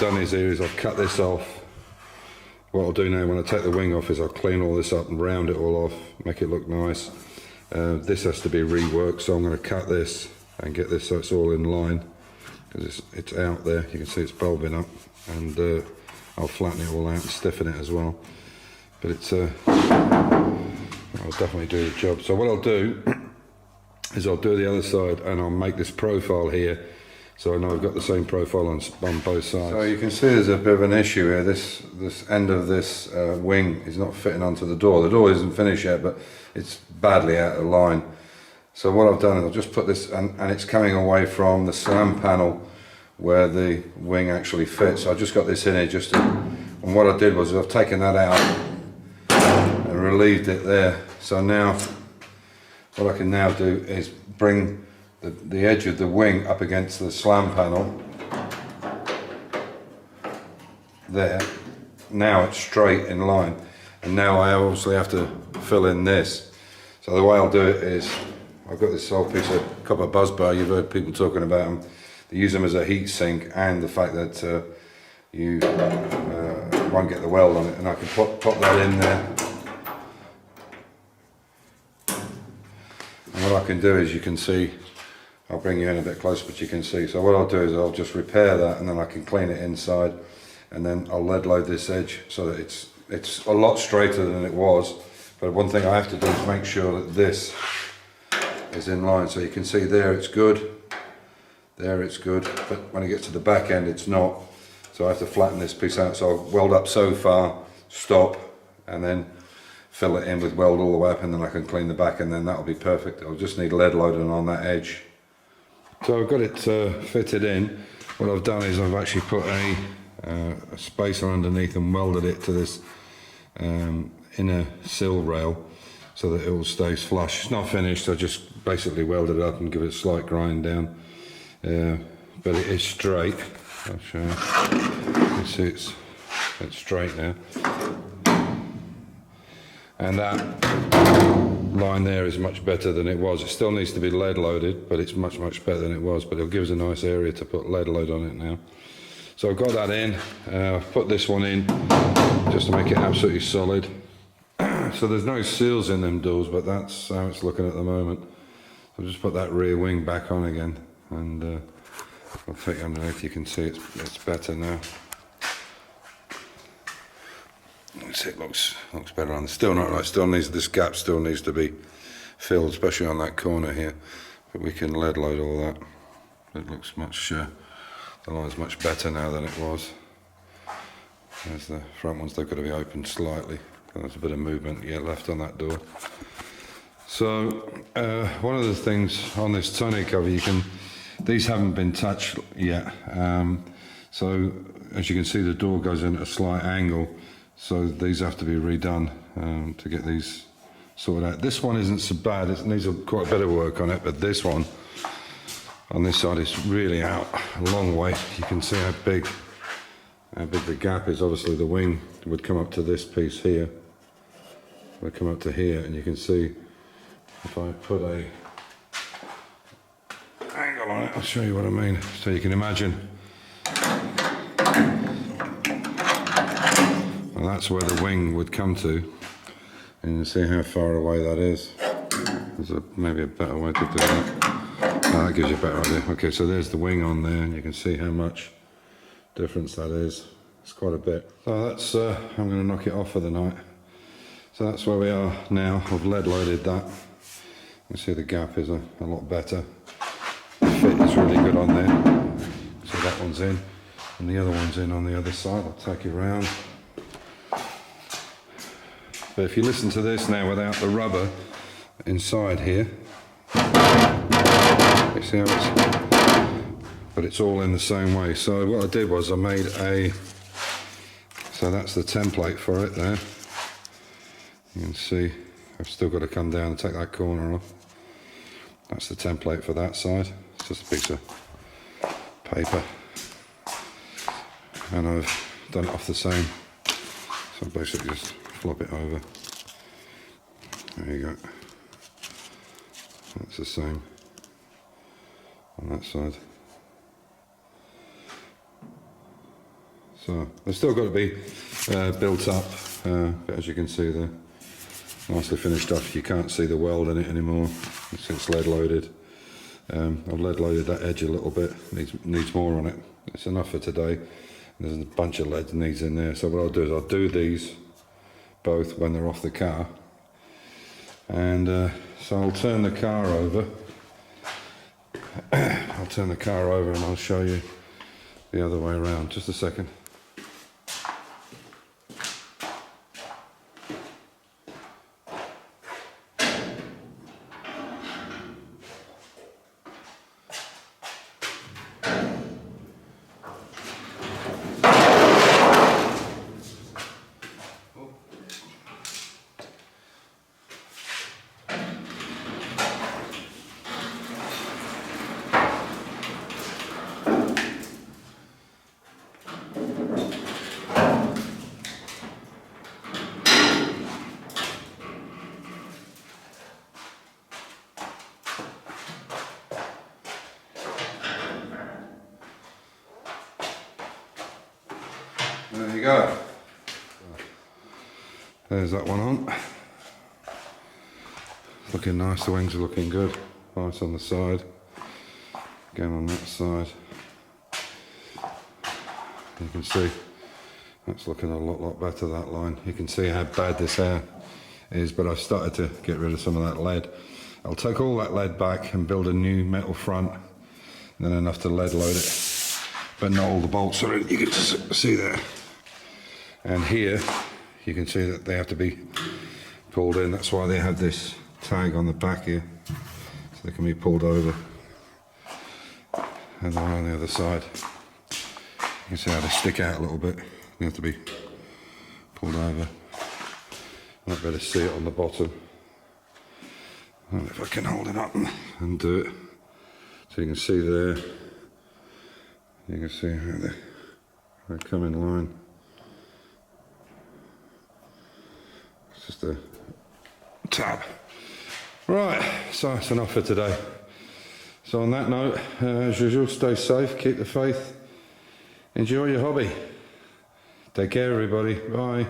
done is I've cut this off. What I'll do now when I take the wing off is I'll clean all this up and round it all off, make it look nice. This has to be reworked, so I'm going to cut this and get this so it's all in line, because it's out there. You can see it's bulbing up, and I'll flatten it all out and stiffen it as well. But it's I'll definitely do the job. So what I'll do is I'll do the other side, and I'll make this profile here, so I know I've got the same profile on both sides. So you can see there's a bit of an issue here. This end of this wing is not fitting onto the door. The door isn't finished yet, but it's badly out of line. So what I've done is I've just put this, and it's coming away from the slam panel where the wing actually fits. So I just got this in here and what I did was I've taken that out and relieved it there. So now what I can now do is bring the edge of the wing up against the slam panel there. Now it's straight in line, and now I obviously have to fill in this. So the way I'll do it is I've got this whole piece of copper buzz bar. You've heard people talking about them. They use them as a heat sink, and the fact that you won't get the weld on it, and I can pop that in there. And what I can do is, you can see, I'll bring you in a bit closer, but you can see. So what I'll do is I'll just repair that, and then I can clean it inside, and then I'll lead load this edge so that it's a lot straighter than it was. But one thing I have to do is make sure that this is in line. So you can see there it's good, there it's good, but when it gets to the back end it's not. So I have to flatten this piece out. So I'll weld up so far, stop, and then fill it in with weld all the way up, and then I can clean the back, and then that'll be perfect. I'll just need lead loading on that edge. So I've got it fitted in. What I've done is I've actually put a spacer underneath and welded it to this inner sill rail so that it all stays flush. It's not finished, I just basically welded it up and give it a slight grind down. But it is straight. I'll show you. You can see it's straight now. And that line there is much better than it was. It still needs to be lead loaded, but it's much better than it was. But it'll give us a nice area to put lead load on it now. So I've got that in. I've put this one in just to make it absolutely solid. So there's no seals in them doors, but that's how it's looking at the moment. So I'll just put that rear wing back on again, and I'll take it underneath. You can see it's better now. See, it looks better on. Still not right. Still needs, this gap still needs to be filled, especially on that corner here. But we can lead load all that. It looks much. The line's much better now than it was. There's the front ones. They've got to be opened slightly. There's a bit of movement yet left on that door. So one of the things on this tonneau cover, these haven't been touched yet. So as you can see, the door goes in at a slight angle. So these have to be redone to get these sorted out. This one isn't so bad. It needs quite a bit of work on it, but this one on this side is really out a long way. You can see how big the gap is. Obviously the wing would come up to this piece here. Would come up to here, and you can see if I put a angle on it, I'll show you what I mean. So you can imagine. And that's where the wing would come to, and you can see how far away that is. There's maybe a better way to do that. That gives you a better idea. Okay, so there's the wing on there, and you can see how much difference that is. It's quite a bit. So that's, I'm going to knock it off for the night. So that's where we are now. I've lead loaded that. You can see the gap is a lot better. The fit is really good on there. So that one's in, and the other one's in on the other side. I'll take it around. But if you listen to this now without the rubber inside here, you see how but it's all in the same way. So what I did was I made so that's the template for it there. You can see I've still got to come down and take that corner off. That's the template for that side. It's just a piece of paper, and I've done it off the same. So basically just flop it over. There you go. That's the same on that side. So they've still got to be built up, but as you can see they're nicely finished off. You can't see the weld in it anymore. It's lead loaded. I've lead loaded that edge a little bit, needs more on it. It's enough for today. There's a bunch of lead needs in there, so what I'll do is I'll do these both when they're off the car, and so I'll turn the car over. I'll turn the car over and I'll show you the other way around. Just a second. There you go. There's that one on. It's looking nice, the wings are looking good. Nice on the side. Again on that side. You can see that's looking a lot better, that line. You can see how bad this hair is, but I've started to get rid of some of that lead. I'll take all that lead back and build a new metal front, and then enough to lead load it, but not all the bolts are in. You can see there. And here you can see that they have to be pulled in. That's why they have this tag on the back here, so they can be pulled over. And then on the other side, you can see how they stick out a little bit. They have to be pulled over. Might better see it on the bottom. And if I can hold it up and do it, so you can see there. You can see how they come in line. It's just a tab. Right, so that's enough for today. So on that note, as usual, stay safe, keep the faith, enjoy your hobby. Take care everybody, bye.